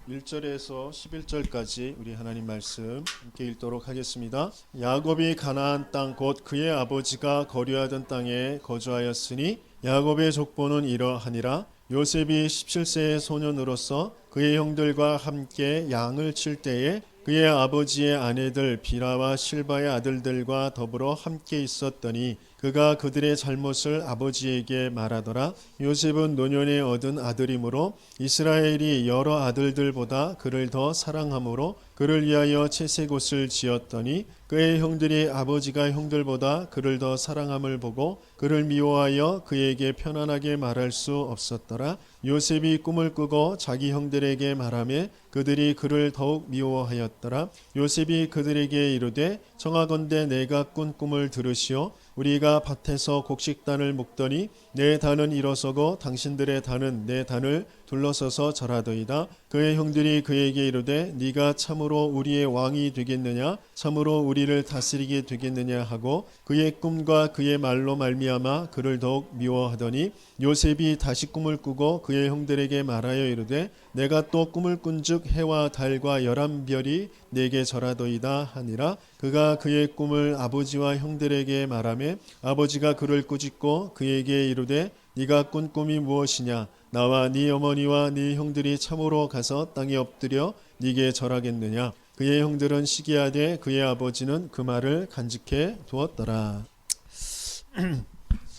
1절에서 11절까지 우리 하나님 말씀 함께 읽도록 하겠습니다. 야곱이 가나안 땅 곧 그의 아버지가 거류하던 땅에 거주하였으니 야곱의 족보는 이러하니라. 요셉이 17세의 소년으로서 그의 형들과 함께 양을 칠 때에 그의 아버지의 아내들 비라와 실바의 아들들과 더불어 함께 있었더니 그가 그들의 잘못을 아버지에게 말하더라. 요셉은 노년에 얻은 아들이므로 이스라엘이 여러 아들들보다 그를 더 사랑하므로 그를 위하여 채색 옷을 지었더니 그의 형들이 아버지가 형들보다 그를 더 사랑함을 보고 그를 미워하여 그에게 편안하게 말할 수 없었더라. 요셉이 꿈을 꾸고 자기 형들에게 말하며 그들이 그를 더욱 미워하였더라. 요셉이 그들에게 이르되 청하건대 내가 꾼 꿈을 들으시오. 우리가 밭에서 곡식단을 묶더니 내 단은 일어서고 당신들의 단은 내 단을 둘러서서 절하더이다. 그의 형들이 그에게 이르되 네가 참으로 우리의 왕이 되겠느냐 참으로 우리를 다스리게 되겠느냐 하고 그의 꿈과 그의 말로 말미암아 그를 더욱 미워하더니 요셉이 다시 꿈을 꾸고 그의 형들에게 말하여 이르되 내가 또 꿈을 꾼즉 해와 달과 11별이 내게 절하더이다 하니라. 그가 그의 꿈을 아버지와 형들에게 말하며 아버지가 그를 꾸짖고 그에게 이르되 네가 꾼 꿈이 무엇이냐 나와 네 어머니와 네 형들이 참으로 가서 땅에 엎드려 네게 절하겠느냐. 그의 형들은 시기하되 그의 아버지는 그 말을 간직해 두었더라.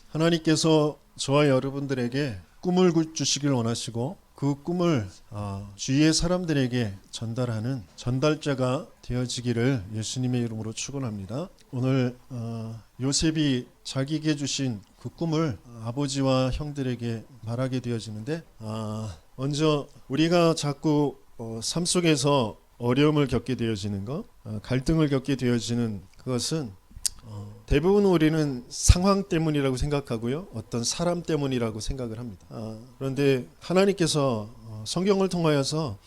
하나님께서 저와 여러분들에게 꿈을 주시길 원하시고 그 꿈을 주위의 사람들에게 전달하는 전달자가 되어지기를 예수님의 이름으로 축원합니다. 오늘 요셉이 자기에게 주신 그 꿈을 아버지와 형들에게 말하게 되어지는데 먼저 우리가 자꾸 삶 속에서 어려움을 겪게 되어지는 것, 갈등을 겪게 되어지는 그것은 대부분 우리는 상황 때문이라고 생각하고요. 어떤 사람 때문이라고 생각을 합니다. 그런데 하나님께서 성경을 통하여서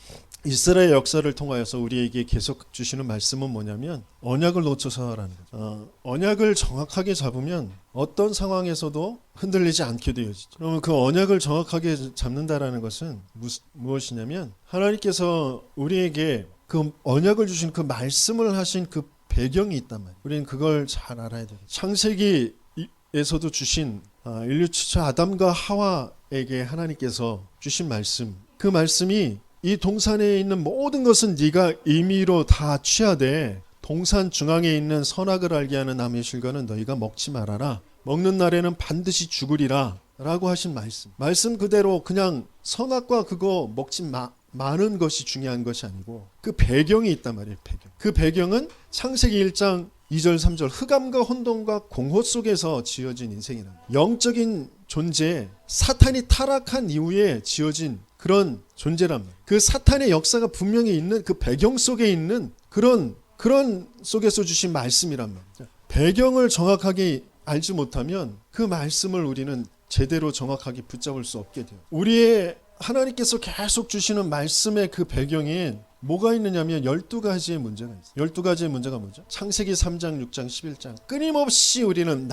이스라엘 역사를 통하여서 우리에게 계속 주시는 말씀은 뭐냐면 언약을 놓쳐서라는 거죠. 언약을 정확하게 잡으면 어떤 상황에서도 흔들리지 않게 되어지죠. 그러면 그 언약을 정확하게 잡는다라는 것은 무엇이냐면 하나님께서 우리에게 그 언약을 주신 그 말씀을 하신 그 배경이 있단 말이에요. 우리는 그걸 잘 알아야 돼요. 창세기에서도 주신 인류 최초 아담과 하와에게 하나님께서 주신 말씀, 그 말씀이 이 동산에 있는 모든 것은 네가 임의로 다 취하되 동산 중앙에 있는 선악을 알게 하는 나무의 실과는 너희가 먹지 말아라. 먹는 날에는 반드시 죽으리라 라고 하신 말씀 그대로 그냥 선악과 그거 먹지 많은 것이 중요한 것이 아니고 그 배경이 있단 말이에요. 그 배경은 창세기 1장 2절 3절 흑암과 혼돈과 공허 속에서 지어진 인생이란 영적인 존재, 사탄이 타락한 이후에 지어진 그런 존재란 말이에요. 그 사탄의 역사가 분명히 있는 그 배경 속에 있는 그런 속에서 주신 말씀이란 말이에요. 배경을 정확하게 알지 못하면 그 말씀을 우리는 제대로 정확하게 붙잡을 수 없게 돼요. 우리의 하나님께서 계속 주시는 말씀의 그 배경에 뭐가 있느냐면 12가지의 문제가 있어요. 12가지의 문제가 뭐죠? 창세기 3장, 6장, 11장 끊임없이 우리는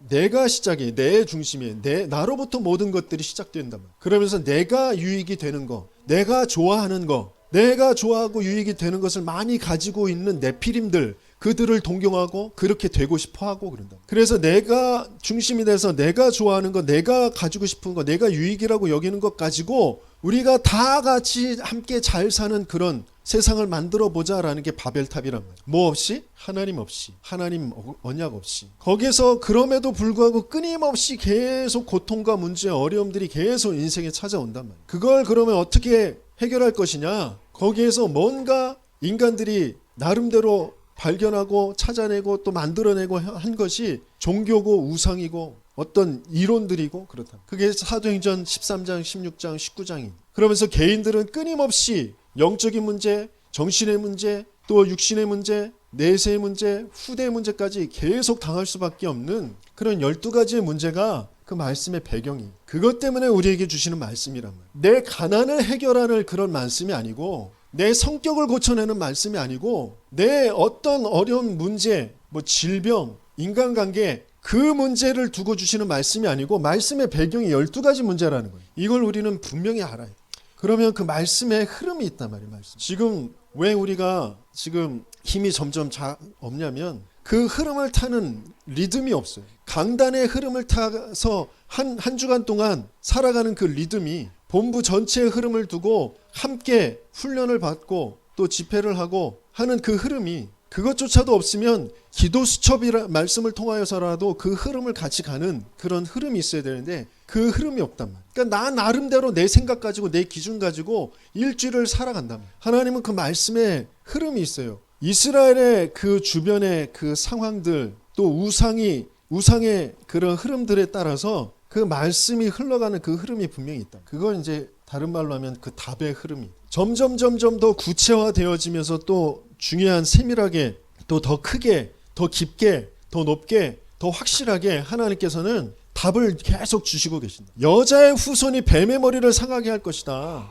내가 시작이에요. 내 중심이에요. 나로부터 모든 것들이 시작된단 말이에요. 그러면서 내가 유익이 되는 거, 내가 좋아하는 거, 내가 좋아하고 유익이 되는 것을 많이 가지고 있는 네피림들, 그들을 동경하고 그렇게 되고 싶어하고 그런다. 그래서 내가 중심이 돼서 내가 좋아하는 거, 내가 가지고 싶은 거, 내가 유익이라고 여기는 것 가지고 우리가 다 같이 함께 잘 사는 그런 세상을 만들어 보자라는 게 바벨탑이란 말이에요. 뭐 없이? 하나님 없이, 하나님 언약 없이. 거기서 그럼에도 불구하고 끊임없이 계속 고통과 문제, 어려움들이 계속 인생에 찾아온단 말이에요. 그걸 그러면 어떻게 해결할 것이냐? 거기에서 뭔가 인간들이 나름대로 발견하고 찾아내고 또 만들어내고 한 것이 종교고 우상이고 어떤 이론들이고 그렇다. 그게 사도행전 13장, 16장, 19장이. 그러면서 개인들은 끊임없이 영적인 문제, 정신의 문제, 또 육신의 문제, 내세의 문제, 후대의 문제까지 계속 당할 수밖에 없는 그런 12가지의 문제가 그 말씀의 배경이. 그것 때문에 우리에게 주시는 말씀이란 말이에요. 내 가난을 해결하는 그런 말씀이 아니고 내 성격을 고쳐내는 말씀이 아니고 내 어떤 어려운 문제, 질병, 인간관계 그 문제를 두고 주시는 말씀이 아니고 말씀의 배경이 12가지 문제라는 거예요. 이걸 우리는 분명히 알아야 돼요. 그러면 그 말씀에 흐름이 있단 말이에요. 말씀. 지금 왜 우리가 지금 힘이 점점 없냐면 그 흐름을 타는 리듬이 없어요. 강단의 흐름을 타서 한 주간 동안 살아가는 그 리듬이 본부 전체의 흐름을 두고 함께 훈련을 받고 또 집회를 하고 하는 그 흐름이 그것조차도 없으면 기도 수첩이라 말씀을 통하여서라도 그 흐름을 같이 가는 그런 흐름이 있어야 되는데 그 흐름이 없단 말이에요. 그러니까 나 나름대로 내 생각 가지고 내 기준 가지고 일주일을 살아간단 말이에요. 하나님은 그 말씀에 흐름이 있어요. 이스라엘의 그 주변의 그 상황들 또 우상의 그런 흐름들에 따라서 그 말씀이 흘러가는 그 흐름이 분명히 있다. 그건 이제 다른 말로 하면 그 답의 흐름이 점점 더 구체화되어지면서 또 중요한 세밀하게 또 더 크게 더 깊게 더 높게 더 확실하게 하나님께서는 답을 계속 주시고 계신다. 여자의 후손이 뱀의 머리를 상하게 할 것이다.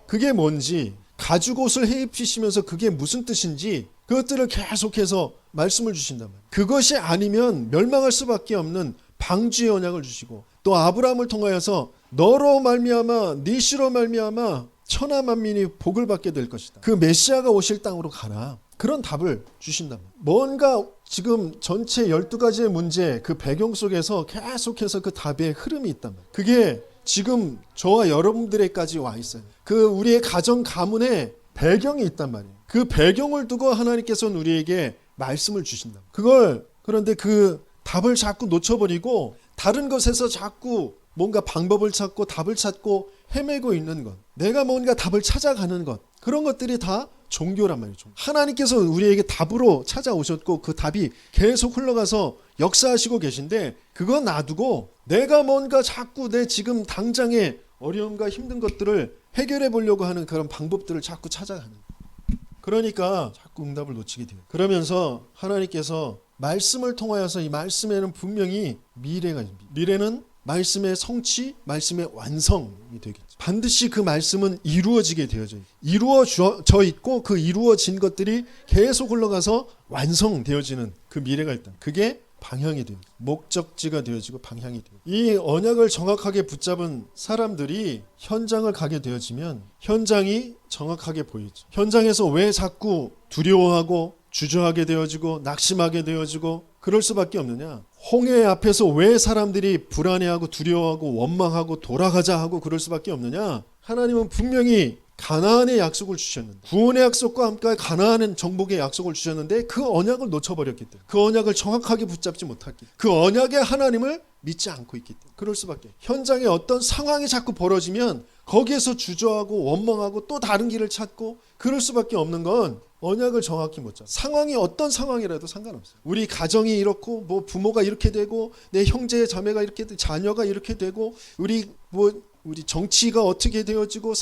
그게 뭔지 가죽옷을 해입히시면서 그게 무슨 뜻인지 그것들을 계속해서 말씀을 주신단 말이에요. 그것이 아니면 멸망할 수밖에 없는 방주의 언약을 주시고 또 아브라함을 통하여서 너로 말미암아 네 씨로 말미암아 천하 만민이 복을 받게 될 것이다. 그 메시아가 오실 땅으로 가라. 그런 답을 주신단 말이에요. 뭔가 지금 전체 12가지의 문제 그 배경 속에서 계속해서 그 답의 흐름이 있단 말이에요. 그게 지금 저와 여러분들에까지 와 있어요. 그 우리의 가정 가문에 배경이 있단 말이에요. 그 배경을 두고 하나님께서는 우리에게 말씀을 주신다. 그런데 그 답을 자꾸 놓쳐버리고 다른 것에서 자꾸 뭔가 방법을 찾고 답을 찾고 헤매고 있는 것, 내가 뭔가 답을 찾아가는 것, 그런 것들이 다 종교란 말이죠. 하나님께서 우리에게 답으로 찾아오셨고 그 답이 계속 흘러가서 역사하시고 계신데 그거 놔두고 내가 뭔가 자꾸 내 지금 당장의 어려움과 힘든 것들을 해결해 보려고 하는 그런 방법들을 자꾸 찾아가는 거예요. 그러니까 자꾸 응답을 놓치게 돼요. 그러면서 하나님께서 말씀을 통하여서 이 말씀에는 분명히 미래는 말씀의 성취, 말씀의 완성이 되겠죠. 반드시 그 말씀은 이루어지게 되어져 있고 이루어져 있고 그 이루어진 것들이 계속 흘러가서 완성되어지는 그 미래가 있다. 그게 방향이 돼요. 목적지가 되어지고 방향이 돼요. 이 언약을 정확하게 붙잡은 사람들이 현장을 가게 되어지면 현장이 정확하게 보이죠. 현장에서 왜 자꾸 두려워하고 주저하게 되어지고 낙심하게 되어지고 그럴 수밖에 없느냐? 홍해 앞에서 왜 사람들이 불안해하고 두려워하고 원망하고 돌아가자 하고 그럴 수밖에 없느냐? 하나님은 분명히 가나안의 약속을 주셨는데 구원의 약속과 함께 가나안의 정복의 약속을 주셨는데 그 언약을 놓쳐버렸기 때문에 그 언약을 정확하게 붙잡지 못했기 때문에 그 언약의 하나님을 믿지 않고 있기 때문에 그럴 수밖에. 현장에 어떤 상황이 자꾸 벌어지면 거기에서 주저하고 원망하고 또 다른 길을 찾고 그럴 수밖에 없는 건 언약을 정확히 못 잡아. 상황이 어떤 상황이라도 상관없어요. 우리 가정이 이렇고 뭐 부모가 이렇게 되고 내 형제 자매가 이렇게 되고 자녀가 이렇게 되고 우리 정치가 어떻게 되어지고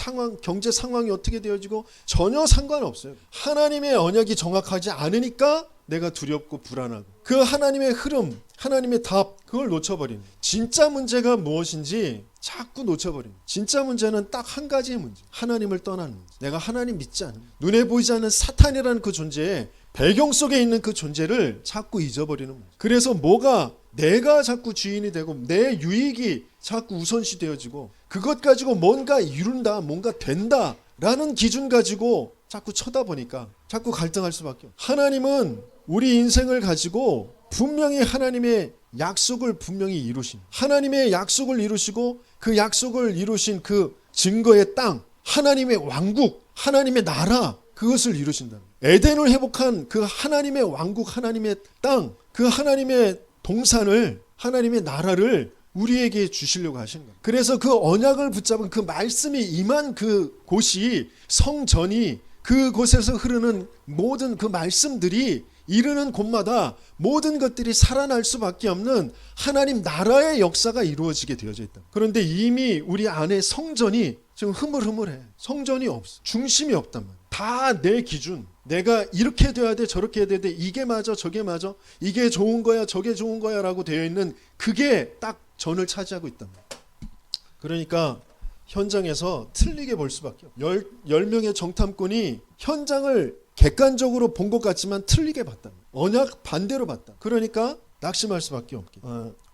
경제 상황이 어떻게 되어지고 전혀 상관없어요. 하나님의 언약이 정확하지 않으니까 내가 두렵고 불안하고 그 하나님의 흐름, 하나님의 답 그걸 놓쳐버리는. 진짜 문제가 무엇인지 자꾸 놓쳐버리는. 진짜 문제는 딱 한 가지의 문제. 하나님을 떠나는 문제. 내가 하나님 믿지 않는. 눈에 보이지 않는 사탄이라는 그 존재에 배경 속에 있는 그 존재를 자꾸 잊어버리는 문제. 그래서 내가 자꾸 주인이 되고 내 유익이 자꾸 우선시 되어지고 그것 가지고 뭔가 이룬다, 뭔가 된다 라는 기준 가지고 자꾸 쳐다보니까 자꾸 갈등할 수밖에 없어요. 하나님은 우리 인생을 가지고 분명히 하나님의 약속을 분명히 이루신 하나님의 약속을 이루시고 그 약속을 이루신 그 증거의 땅 하나님의 왕국 하나님의 나라 그것을 이루신다. 에덴을 회복한 그 하나님의 왕국 하나님의 땅 그 하나님의 동산을 하나님의 나라를 우리에게 주시려고 하시는 거예요. 그래서 그 언약을 붙잡은 그 말씀이 임한 그 곳이 성전이 그곳에서 흐르는 모든 그 말씀들이 이르는 곳마다 모든 것들이 살아날 수밖에 없는 하나님 나라의 역사가 이루어지게 되어져 있다. 그런데 이미 우리 안에 성전이 지금 흐물흐물해. 성전이 없어. 중심이 없단 말이야. 다 내 기준. 내가 이렇게 돼야 돼 저렇게 해야 돼 이게 맞아 저게 맞아 이게 좋은 거야 저게 좋은 거야 라고 되어 있는 그게 딱 전을 차지하고 있단 말이야. 그러니까 현장에서 틀리게 볼 수밖에 없어요. 10명의 정탐꾼이 현장을 객관적으로 본 것 같지만 틀리게 봤다. 언약 반대로 봤다. 그러니까 낙심할 수밖에 없게.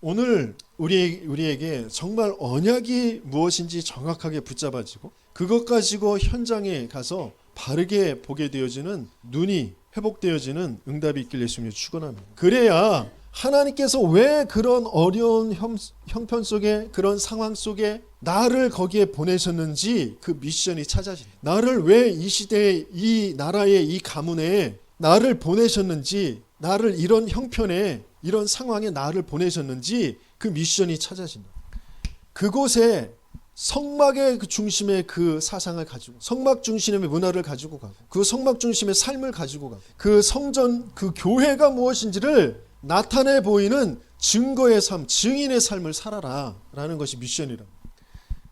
오늘 우리에게 정말 언약이 무엇인지 정확하게 붙잡아지고 그것 가지고 현장에 가서 바르게 보게 되어지는 눈이 회복되어지는 응답이 있길 예수님이 축원합니다. 그래야 하나님께서 왜 그런 어려운 형편 속에 그런 상황 속에 나를 거기에 보내셨는지 그 미션이 찾아집니다. 나를 왜 이 시대에 이 나라의 이 가문에 나를 보내셨는지, 나를 이런 형편에 이런 상황에 나를 보내셨는지 그 미션이 찾아진다. 그곳에 성막의 그 중심의 그 사상을 가지고, 성막 중심의 문화를 가지고 가고, 그 성막 중심의 삶을 가지고 가고, 그 성전, 그 교회가 무엇인지를 나타내 보이는 증거의 삶, 증인의 삶을 살아라 라는 것이 미션이라.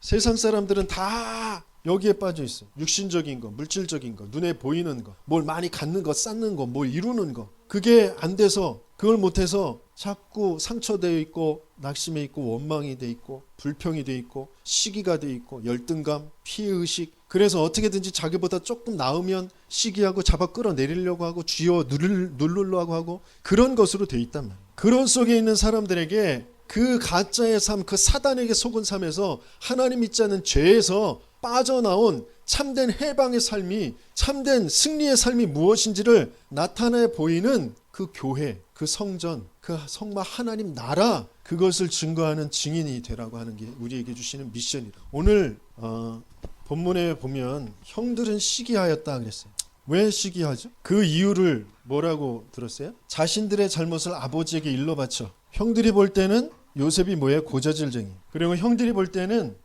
세상 사람들은 다 여기에 빠져 있어. 육신적인 거, 물질적인 거, 눈에 보이는 거, 뭘 많이 갖는 거, 쌓는 거, 뭘 이루는 거, 그게 안 돼서, 그걸 못해서 자꾸 상처되어 있고, 낙심해 있고, 원망이 돼 있고, 불평이 돼 있고, 시기가 돼 있고, 열등감, 피해의식. 그래서 어떻게든지 자기보다 조금 나으면 시기하고 잡아 끌어내리려고 하고, 쥐어 누르려고 하고, 그런 것으로 돼 있단 말이에요. 그런 속에 있는 사람들에게 그 가짜의 삶, 그 사단에게 속은 삶에서 하나님 믿지 않는 죄에서 빠져나온 참된 해방의 삶이, 참된 승리의 삶이 무엇인지를 나타내 보이는 그 교회, 그 성전, 그 성막 하나님 나라, 그것을 증거하는 증인이 되라고 하는 게 우리에게 주시는 미션이다. 오늘 본문에 보면 형들은 시기하였다 그랬어요. 왜 시기하죠? 그 이유를 뭐라고 들었어요? 자신들의 잘못을 아버지에게 일러 바쳐. 형들이 볼 때는 요셉이 뭐예요? 고자질쟁이. 그리고 형들이 볼 때는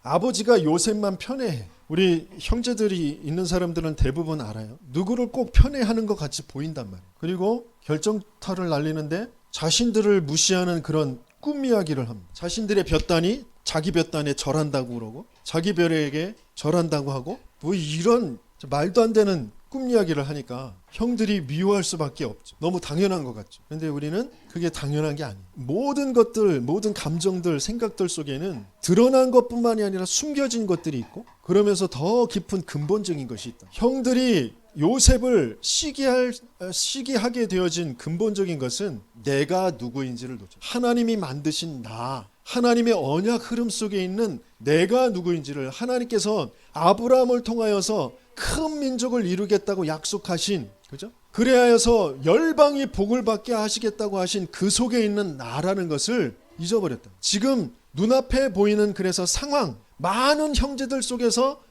아버지가 요셉만 편애해. 우리 형제들이 있는 사람들은 대부분 알아요. 누구를 꼭 편애하는 것 같이 보인단 말이에요. 그리고 결정타를 날리는데 자신들을 무시하는 그런 꿈 이야기를 합니다. 자신들의 볕단이 자기 볕단에 절한다고 그러고, 자기 별에게 절한다고 하고, 뭐 이런 말도 안 되는 꿈 이야기를 하니까 형들이 미워할 수밖에 없죠. 너무 당연한 것 같죠. 그런데 우리는 그게 당연한 게 아니에요. 모든 것들, 모든 감정들, 생각들 속에는 드러난 것뿐만이 아니라 숨겨진 것들이 있고, 그러면서 더 깊은 근본적인 것이 있다. 형들이 요셉을 시기하게 되어진 근본적인 것은 내가 누구인지를 놓쳐. 하나님이 만드신 나, 하나님의 언약 흐름 속에 있는 내가 누구인지를, 하나님께서 아브라함을 통하여서 큰 민족을 이루겠다고 약속하신, 그죠? 그래야여서 열방이 복을 받게 하시겠다고 하신 그 속에 있는 나라는 것을 잊어버렸다. 지금 눈앞에 보이는 그래서 상황, 많은 형제들 속에서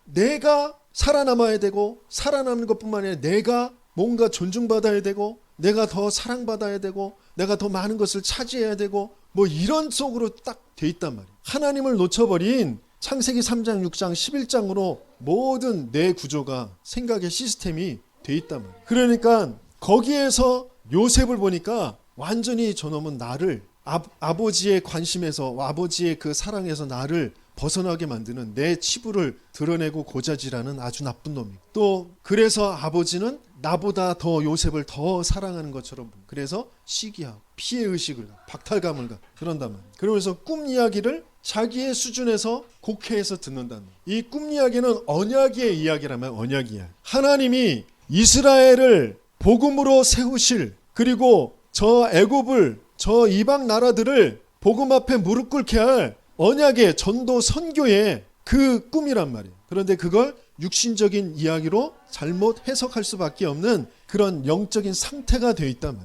내가 살아남아야 되고, 살아남는 것뿐만 아니라 내가 뭔가 존중받아야 되고, 내가 더 사랑받아야 되고, 내가 더 많은 것을 차지해야 되고, 뭐 이런 속으로 딱 돼 있단 말이에요. 하나님을 놓쳐버린 창세기 3장, 6장, 11장으로 모든 내 구조가, 생각의 시스템이 돼 있단 말이에요. 그러니까 거기에서 요셉을 보니까 완전히 저놈은 나를 아버지의 관심에서, 아버지의 그 사랑에서 나를 벗어나게 만드는, 내 치부를 드러내고 고자질하는 아주 나쁜 놈이고, 또 그래서 아버지는 나보다 더 요셉을 더 사랑하는 것처럼, 그래서 시기하고 피해의식을 갖고 박탈감을 갖고 그런단 말이에요. 그러면서 꿈 이야기를 자기의 수준에서 곡해해서 듣는다는 거예요. 이 꿈 이야기는 언약의 이야기라면 언약 이야기. 하나님이 이스라엘을 복음으로 세우실, 그리고 저 애굽을, 저 이방 나라들을 복음 앞에 무릎 꿇게 할 언약의 전도 선교의 그 꿈이란 말이에요. 그런데 그걸 육신적인 이야기로 잘못 해석할 수밖에 없는 그런 영적인 상태가 되어 있단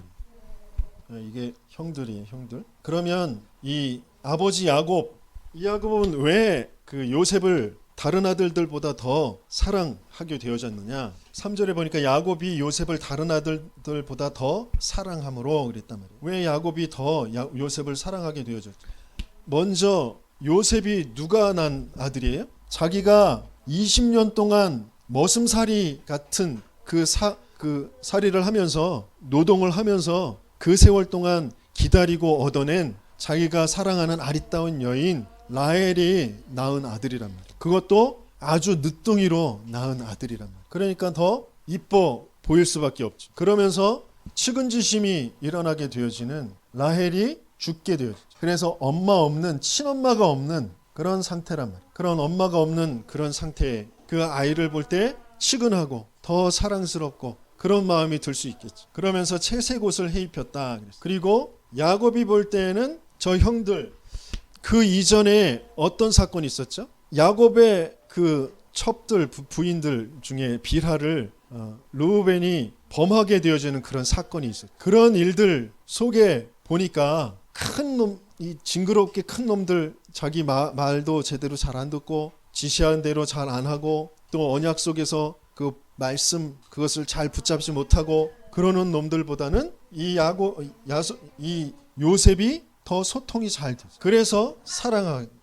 말이에요. 이게 형들이에요, 형들. 그러면 이 아버지 야곱은 왜 그 요셉을 다른 아들들보다 더 사랑하게 되어졌느냐? 3절에 보니까 야곱이 요셉을 다른 아들들보다 더 사랑함으로 그랬단 말이에요. 왜 야곱이 더 요셉을 사랑하게 되어졌죠? 먼저 요셉이 누가 난 아들이에요? 자기가 20년 동안 머슴살이 같은 그 살이를 하면서, 노동을 하면서 그 세월 동안 기다리고 얻어낸 자기가 사랑하는 아리따운 여인 라헬이 낳은 아들이란 말이에요. 그것도 아주 늦둥이로 낳은 아들이란 말이에요. 그러니까 더 이뻐 보일 수밖에 없죠. 그러면서 측은지심이 일어나게 되어지는 라헬이 죽게 되어지죠. 그래서 엄마 없는, 친엄마가 없는 그런 상태란 말이에요. 그런 엄마가 없는 그런 상태에 그 아이를 볼 때 측은하고 더 사랑스럽고 그런 마음이 들 수 있겠죠. 그러면서 채색 옷을 해입혔다. 그리고 야곱이 볼 때에는 저 형들, 그 이전에 어떤 사건이 있었죠? 야곱의 그 첩들 부인들 중에 빌하를 르우벤이 범하게 되어지는 그런 사건이 있어요. 그런 일들 속에 보니까 큰 놈, 이 징그럽게 큰 놈들 자기 말도 제대로 잘 안 듣고 지시한 대로 잘 안 하고 또 언약 속에서 그 말씀 그것을 잘 붙잡지 못하고 그러는 놈들보다는 이 요셉이 더 소통이 잘 돼요. 그래서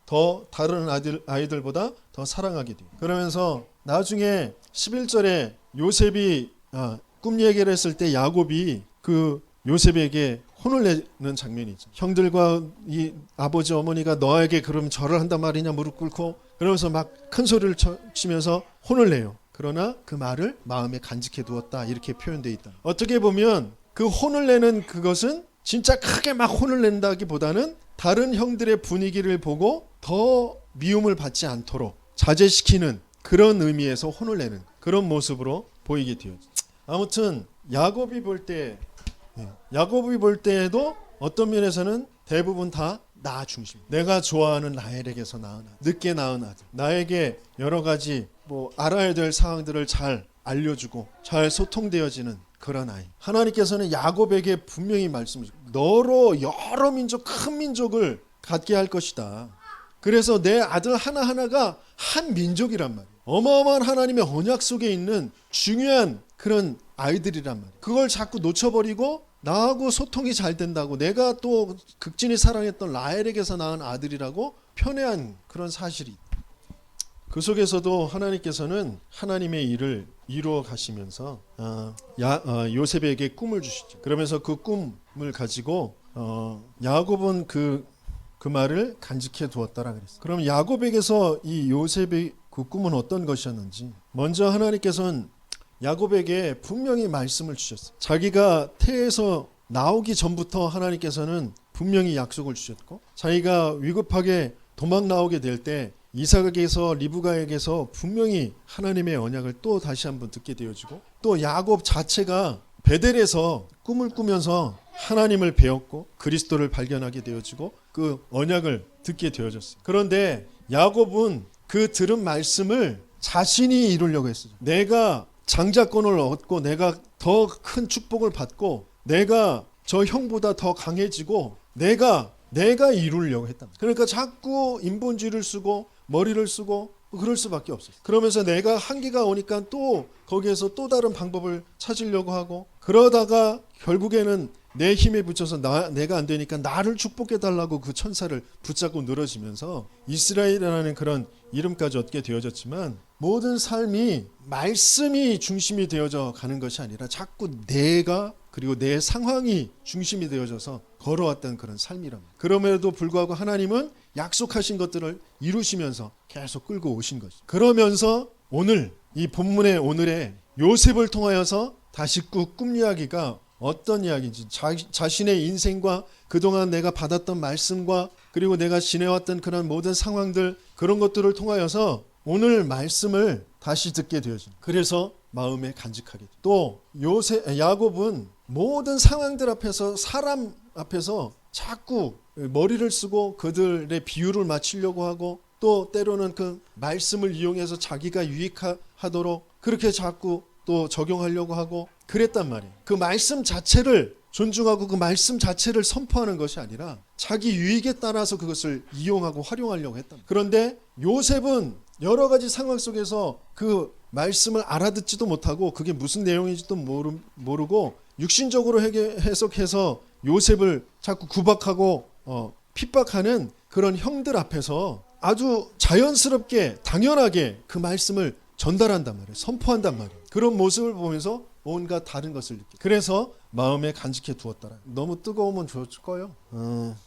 더 다른 아이들보다 더 사랑하게 돼요. 그러면서 나중에 11절에 요셉이 꿈 얘기를 했을 때 야곱이 그 요셉에게 혼을 내는 장면이 있죠. 형들과 이 아버지 어머니가 너에게 그럼 절을 한단 말이냐 무릎 꿇고 그러면서 막 큰 소리를 치면서 혼을 내요. 그러나 그 말을 마음에 간직해 두었다 이렇게 표현되어 있다. 어떻게 보면 그 혼을 내는 그것은 진짜 크게 막 혼을 낸다기보다는 다른 형들의 분위기를 보고 더 미움을 받지 않도록 자제시키는 그런 의미에서 혼을 내는 그런 모습으로 보이게 되었죠. 아무튼 야곱이 볼 때에도 어떤 면에서는 대부분 다 나 중심. 내가 좋아하는 라헬에게서 낳은 아들, 늦게 낳은 아들. 나에게 여러 가지 알아야 될 사항들을 잘 알려주고 잘 소통되어지는 그런 아이. 하나님께서는 야곱에게 분명히 말씀하시고 너로 여러 민족, 큰 민족을 갖게 할 것이다. 그래서 내 아들 하나하나가 한 민족이란 말이에요. 어마어마한 하나님의 언약 속에 있는 중요한 그런 아이들이란 말이에요. 그걸 자꾸 놓쳐버리고 나하고 소통이 잘 된다고 내가 또 극진히 사랑했던 라헬에게서 낳은 아들이라고 편애한 그런 사실이 있다. 그 속에서도 하나님께서는 하나님의 일을 이루어 가시면서 요셉에게 꿈을 주시죠. 그러면서 그 꿈을 가지고 야곱은 그 말을 간직해 두었다라 그랬어요. 그럼 야곱에게서 이 요셉의 그 꿈은 어떤 것이었는지 먼저 하나님께서는 야곱에게 분명히 말씀을 주셨어요. 자기가 태에서 나오기 전부터 하나님께서는 분명히 약속을 주셨고 자기가 위급하게 도망 나오게 될 때 이삭에게서 리브가에게서 분명히 하나님의 언약을 또 다시 한번 듣게 되어지고 또 야곱 자체가 베델에서 꿈을 꾸면서 하나님을 배웠고 그리스도를 발견하게 되어지고 그 언약을 듣게 되어졌어요. 그런데 야곱은 그 들은 말씀을 자신이 이루려고 했어요. 내가 장자권을 얻고 내가 더 큰 축복을 받고 내가 저 형보다 더 강해지고 내가 이루려고 했다. 그러니까 자꾸 인본주의를 쓰고 머리를 쓰고 그럴 수밖에 없었어요. 그러면서 내가 한계가 오니까 또 거기에서 또 다른 방법을 찾으려고 하고 그러다가 결국에는 내 힘에 붙여서 내가 안 되니까 나를 축복해달라고 그 천사를 붙잡고 늘어지면서 이스라엘이라는 그런 이름까지 얻게 되어졌지만 모든 삶이 말씀이 중심이 되어져 가는 것이 아니라 자꾸 내가 그리고 내 상황이 중심이 되어져서 걸어왔던 그런 삶이랍니다. 그럼에도 불구하고 하나님은 약속하신 것들을 이루시면서 계속 끌고 오신 것이죠. 그러면서 오늘 이 본문의 오늘의 요셉을 통하여서 다시 꿈 이야기가 어떤 이야기인지 자신의 인생과 그동안 내가 받았던 말씀과 그리고 내가 지내왔던 그런 모든 상황들 그런 것들을 통하여서 오늘 말씀을 다시 듣게 되어집니다. 그래서 마음에 간직하게 됩니다. 또 야곱은 모든 상황들 앞에서 사람 앞에서 자꾸 머리를 쓰고 그들의 비유를 맞추려고 하고 또 때로는 그 말씀을 이용해서 자기가 유익하도록 그렇게 자꾸 또 적용하려고 하고 그랬단 말이에요. 그 말씀 자체를 존중하고 그 말씀 자체를 선포하는 것이 아니라 자기 유익에 따라서 그것을 이용하고 활용하려고 했단 말이에요. 그런데 요셉은 여러 가지 상황 속에서 그 말씀을 알아듣지도 못하고 그게 무슨 내용인지도 모르고 육신적으로 해석해서 요셉을 자꾸 구박하고 핍박하는 그런 형들 앞에서 아주 자연스럽게 당연하게 그 말씀을 전달한단 말이에요. 선포한단 말이에요. 그런 모습을 보면서 온갖 다른 것을 느껴요. 그래서 마음에 간직해 두었더라. 너무 뜨거우면 죽어요.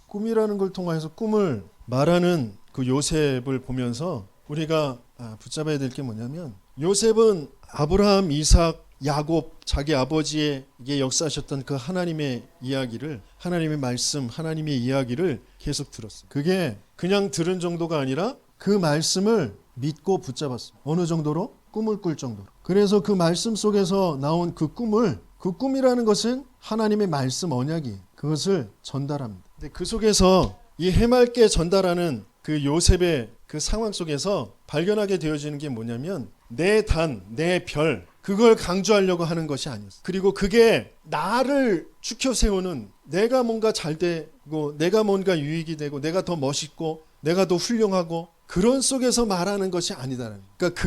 꿈이라는 걸 통해서 꿈을 말하는 그 요셉을 보면서 우리가 붙잡아야 될 게 뭐냐면 요셉은 아브라함, 이삭, 야곱 자기 아버지에게 역사하셨던 그 하나님의 이야기를 하나님의 말씀, 하나님의 이야기를 계속 들었어요. 그게 그냥 들은 정도가 아니라 그 말씀을 믿고 붙잡았어요. 어느 정도로? 꿈을 꿀 정도로. 그래서 그 말씀 속에서 나온 그 꿈이라는 것은 하나님의 말씀 언약이 그것을 전달합니다. 근데 그 속에서 이 해맑게 전달하는 그 요셉의 그 상황 속에서 발견하게 되어지는 게 뭐냐면 내 단, 내 별, 그걸 강조하려고 하는 것이 아니었어. 그리고 그게 나를 추켜 세우는, 내가 뭔가 잘 되고 내가 뭔가 유익이 되고 내가 더 멋있고 내가 더 훌륭하고 그런 속에서 말하는 것이 아니다라는. 그러니까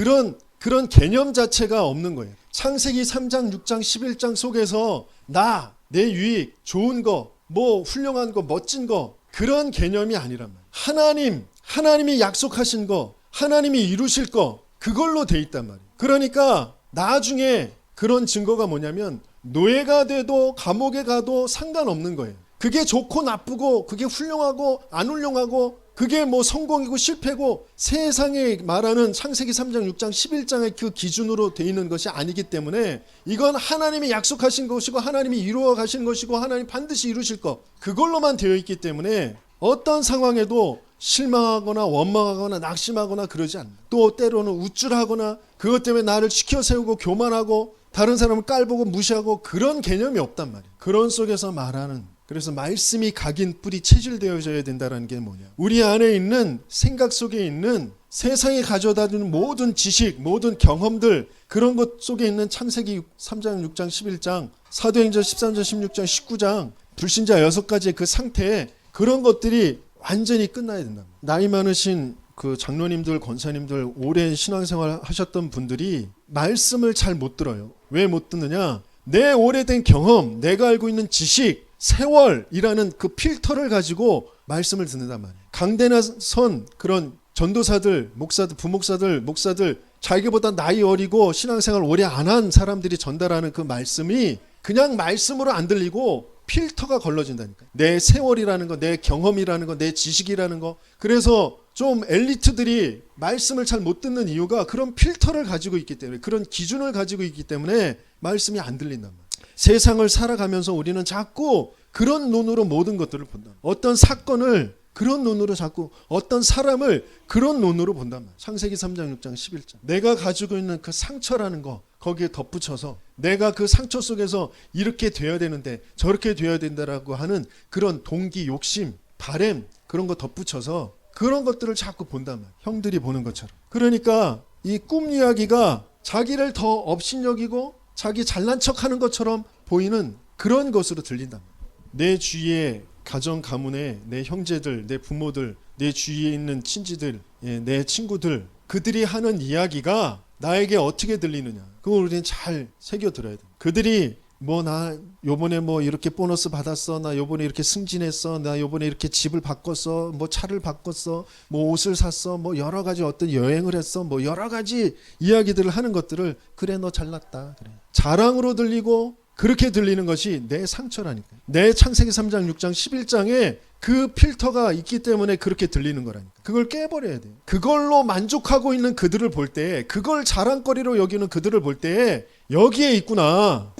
그런 개념 자체가 없는 거예요. 창세기 3장, 6장, 11장 속에서 나, 내 유익, 좋은 거, 뭐 훌륭한 거, 멋진 거, 그런 개념이 아니란 말이에요. 하나님이 약속하신 거, 하나님이 이루실 거, 그걸로 돼 있단 말이에요. 그러니까 나중에 그런 증거가 뭐냐면 노예가 돼도 감옥에 가도 상관없는 거예요. 그게 좋고 나쁘고 그게 훌륭하고 안 훌륭하고 그게 뭐 성공이고 실패고 세상에 말하는 창세기 3장, 6장, 11장의 그 기준으로 돼 있는 것이 아니기 때문에 이건 하나님이 약속하신 것이고 하나님이 이루어 가신 것이고 하나님 반드시 이루실 것, 그걸로만 되어 있기 때문에 어떤 상황에도 실망하거나 원망하거나 낙심하거나 그러지 않는다. 또 때로는 우쭐하거나 그것 때문에 나를 치켜 세우고 교만하고 다른 사람을 깔보고 무시하고 그런 개념이 없단 말이에요. 그런 속에서 말하는, 그래서 말씀이 각인 뿌리 체질되어져야 된다는 게 뭐냐, 우리 안에 있는 생각 속에 있는 세상이 가져다 주는 모든 지식, 모든 경험들, 그런 것 속에 있는 창세기 3장, 6장, 11장, 사도행전 13장, 16장, 19장 불신자 6가지의 그 상태에 그런 것들이 완전히 끝나야 된다. 나이 많으신 그 장로님들, 권사님들, 오랜 신앙생활 하셨던 분들이 말씀을 잘 못 들어요. 왜 못 듣느냐? 내 오래된 경험, 내가 알고 있는 지식, 세월이라는 그 필터를 가지고 말씀을 듣는단 말이에요. 강대나선 그런 전도사들, 목사들, 부목사들, 목사들, 자기보다 나이 어리고 신앙생활 오래 안 한 사람들이 전달하는 그 말씀이 그냥 말씀으로 안 들리고 필터가 걸러진다니까. 내 세월이라는 거, 내 경험이라는 거, 내 지식이라는 거. 그래서 좀 엘리트들이 말씀을 잘 못 듣는 이유가 그런 필터를 가지고 있기 때문에, 그런 기준을 가지고 있기 때문에 말씀이 안 들린단 말이에요. 세상을 살아가면서 우리는 자꾸 그런 눈으로 모든 것들을 본다. 어떤 사건을 그런 눈으로 자꾸, 어떤 사람을 그런 눈으로 본단 말이에요. 창세기 3장, 6장, 11장. 내가 가지고 있는 그 상처라는 거 거기에 덧붙여서 내가 그 상처 속에서 이렇게 돼야 되는데 저렇게 돼야 된다라고 하는 그런 동기, 욕심, 바램, 그런 거 덧붙여서 그런 것들을 자꾸 본단 말이에요. 형들이 보는 것처럼. 그러니까 이 꿈 이야기가 자기를 더 업신여기고 자기 잘난 척하는 것처럼 보이는 그런 것으로 들린단 말이에요. 내 주위에 가정 가문에 내 형제들, 내 부모들, 내 주위에 있는 친지들, 내 친구들, 그들이 하는 이야기가 나에게 어떻게 들리느냐, 그걸 우리는 잘 새겨 들어야 돼. 그들이 뭐 나 요번에 뭐 이렇게 보너스 받았어, 나 요번에 이렇게 승진했어, 나 요번에 이렇게 집을 바꿨어, 뭐 차를 바꿨어, 뭐 옷을 샀어, 뭐 여러 가지 어떤 여행을 했어, 뭐 여러 가지 이야기들을 하는 것들을, 그래 너 잘났다, 그래 자랑으로 들리고 그렇게 들리는 것이 내 상처라니까. 내 창세기 3장, 6장, 11장에 그 필터가 있기 때문에 그렇게 들리는 거라니까. 그걸 깨버려야 돼요. 그걸로 만족하고 있는 그들을 볼 때, 그걸 자랑거리로 여기는 그들을 볼 때 여기에 있구나,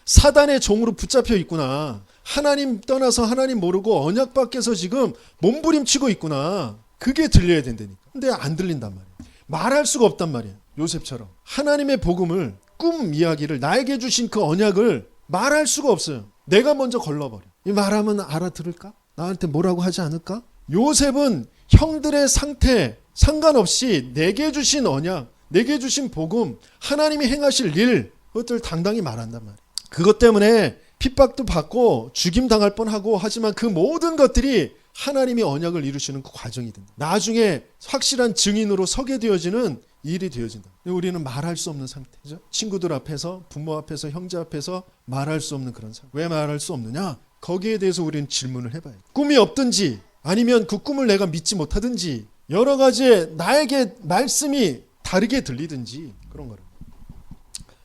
사단의 종으로 붙잡혀 있구나, 하나님 떠나서 하나님 모르고 언약 밖에서 지금 몸부림치고 있구나, 그게 들려야 된다니까. 근데 안 들린단 말이에요. 말할 수가 없단 말이에요. 요셉처럼 하나님의 복음을, 꿈 이야기를, 나에게 주신 그 언약을 말할 수가 없어요. 내가 먼저 걸러버려. 이 말하면 알아들을까? 나한테 뭐라고 하지 않을까? 요셉은 형들의 상태 상관없이 내게 주신 언약, 내게 주신 복음, 하나님이 행하실 일, 그것들 당당히 말한단 말이에요. 그것 때문에 핍박도 받고 죽임 당할 뻔하고, 하지만 그 모든 것들이 하나님이 언약을 이루시는 그 과정이 된다. 나중에 확실한 증인으로 서게 되어지는 일이 되어진다. 우리는 말할 수 없는 상태죠. 친구들 앞에서, 부모 앞에서, 형제 앞에서 말할 수 없는 그런 상태. 왜 말할 수 없느냐? 거기에 대해서 우리는 질문을 해봐야 돼. 꿈이 없든지 아니면 그 꿈을 내가 믿지 못하든지 여러 가지의 나에게 말씀이 다르게 들리든지 그런 거라.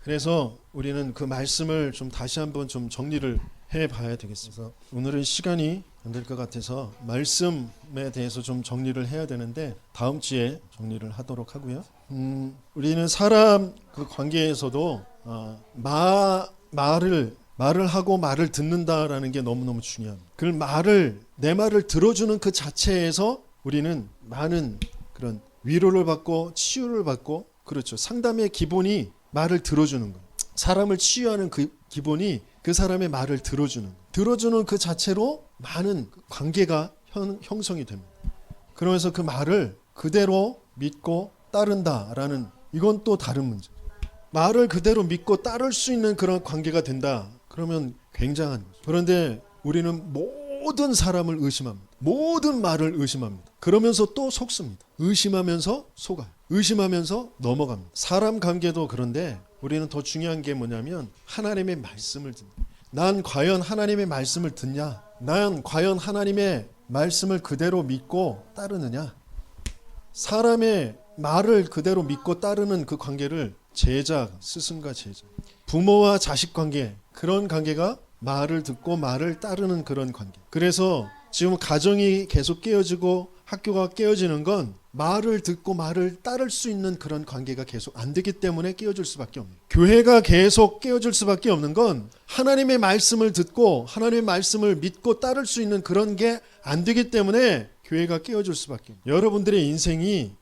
그래서 우리는 그 말씀을 좀 다시 한번 좀 정리를 해봐야 되겠습니다. 오늘은 시간이 안 될 것 같아서 말씀에 대해서 좀 정리를 해야 되는데 다음 주에 정리를 하도록 하고요. 우리는 사람 그 관계에서도 말을 하고 말을 듣는다라는 게 너무너무 중요합니다. 그 내 말을 들어주는 그 자체에서 우리는 많은 그런 위로를 받고 치유를 받고, 그렇죠. 상담의 기본이 말을 들어주는 거예요. 사람을 치유하는 그 기본이 그 사람의 말을 들어주는 그 자체로 많은 관계가 형성이 됩니다. 그러면서 그 말을 그대로 믿고 따른다라는 이건 또 다른 문제. 말을 그대로 믿고 따를 수 있는 그런 관계가 된다. 그러면 굉장한 거죠. 그런데 우리는 모든 사람을 의심합니다. 모든 말을 의심합니다. 그러면서 또 속습니다. 의심하면서 속아요. 의심하면서 넘어갑니다. 사람 관계도 그런데 우리는 더 중요한 게 뭐냐면 하나님의 말씀을 듣는. 난 과연 하나님의 말씀을 듣냐? 난 과연 하나님의 말씀을 그대로 믿고 따르느냐? 사람의 말을 그대로 믿고 따르는 그 관계를 제자, 스승과 제자, 부모와 자식 관계, 그런 관계가 말을 듣고 말을 따르는 그런 관계. 그래서 지금 가정이 계속 깨어지고 학교가 깨어지는 건 말을 듣고 말을 따를 수 있는 그런 관계가 계속 안 되기 때문에 깨어질 수밖에 없는. 교회가 계속 깨어질 수밖에 없는 건 하나님의 말씀을 듣고 하나님의 말씀을 믿고 따를 수 있는 그런 게 안 되기 때문에 교회가 깨어질 수밖에 없는. 여러분들의 인생이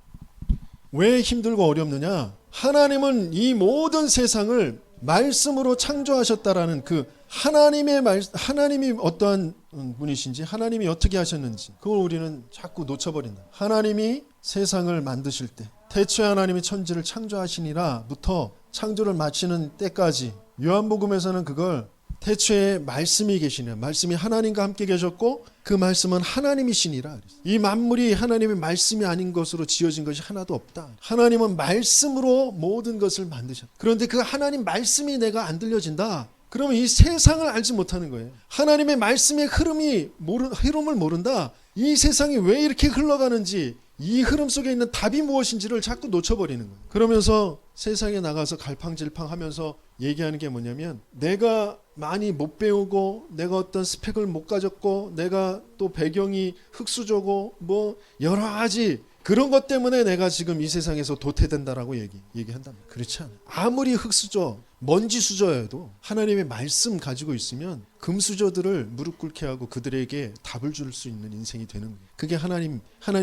왜 힘들고 어렵느냐? 하나님은 이 모든 세상을 말씀으로 창조하셨다라는 그 하나님이 어떠한 분이신지, 하나님이 어떻게 하셨는지, 그걸 우리는 자꾸 놓쳐버린다. 하나님이 세상을 만드실 때, 태초에 하나님이 천지를 창조하시니라부터 창조를 마치는 때까지, 요한복음에서는 그걸 태초에 말씀이 계시냐, 말씀이 하나님과 함께 계셨고 그 말씀은 하나님이시니라. 이 만물이 하나님의 말씀이 아닌 것으로 지어진 것이 하나도 없다. 하나님은 말씀으로 모든 것을 만드셨다. 그런데 그 하나님 말씀이 내가 안 들려진다. 그러면 이 세상을 알지 못하는 거예요. 하나님의 말씀의 흐름을 모른다. 이 세상이 왜 이렇게 흘러가는지, 이 흐름 속에 있는 답이 무엇인지를 자꾸 놓쳐버리는 거예요. 그러면서 세상에 나가서 갈팡질팡하면서 얘기하는 게 뭐냐면, 내가 많이 못 배우고, 내가 어떤 스펙을 못 가졌고, 내가 또 배경이 흙수저고 뭐 여러 가지 그런 것 때문에 내가 지금 이 세상에서 도태된다라고 얘기한단 말이에요. 그렇지 않아요. 아무리 흙수저, 먼지 수저여도 하나님의 말씀 가지고 있으면 금수저들을 무릎 꿇게 하고 그들에게 답을 줄 수 있는 인생이 되는 거예요. 그게 하나님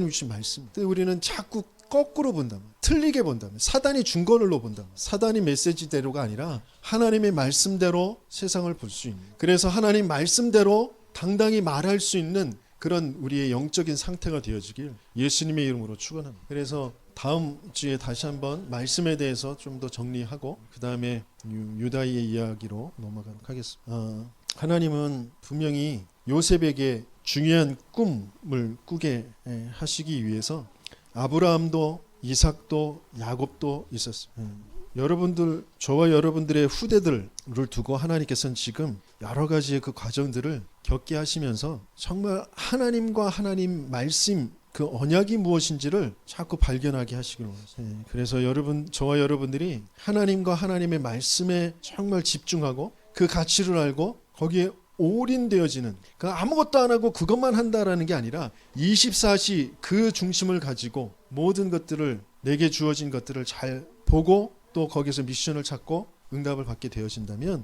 주신 말씀. 근데 우리는 자꾸 거꾸로 본다면, 틀리게 본다면, 사단이 준 걸로 본다면, 사단이 메시지대로가 아니라 하나님의 말씀대로 세상을 볼 수 있는, 그래서 하나님 말씀대로 당당히 말할 수 있는 그런 우리의 영적인 상태가 되어지길 예수님의 이름으로 축원합니다. 그래서 다음 주에 다시 한번 말씀에 대해서 좀 더 정리하고 그 다음에 유다의 이야기로 넘어가도록 하겠습니다. 하나님은 분명히 요셉에게 중요한 꿈을 꾸게 하시기 위해서 아브라함도 이삭도 야곱도 있었습니다. 여러분들, 저와 여러분들의 후대들을 두고 하나님께서는 지금 여러 가지의 그 과정들을 겪게 하시면서 정말 하나님과 하나님 말씀, 그 언약이 무엇인지를 자꾸 발견하게 하시길 원합니다. 그래서 저와 여러분들이 하나님과 하나님의 말씀에 정말 집중하고 그 가치를 알고 거기에 올인되어지는, 아무것도 안 하고 그것만 한다라는 게 아니라 24시 그 중심을 가지고 모든 것들을, 내게 주어진 것들을 잘 보고 또 거기서 미션을 찾고 응답을 받게 되어진다면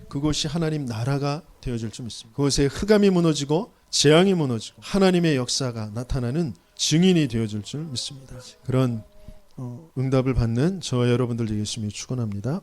그것이 하나님 나라가 되어질 줄 믿습니다. 그것에 흑암이 무너지고 재앙이 무너지고 하나님의 역사가 나타나는 증인이 되어질 줄 믿습니다. 그런 응답을 받는 저와 여러분들 되겠음을 축원합니다.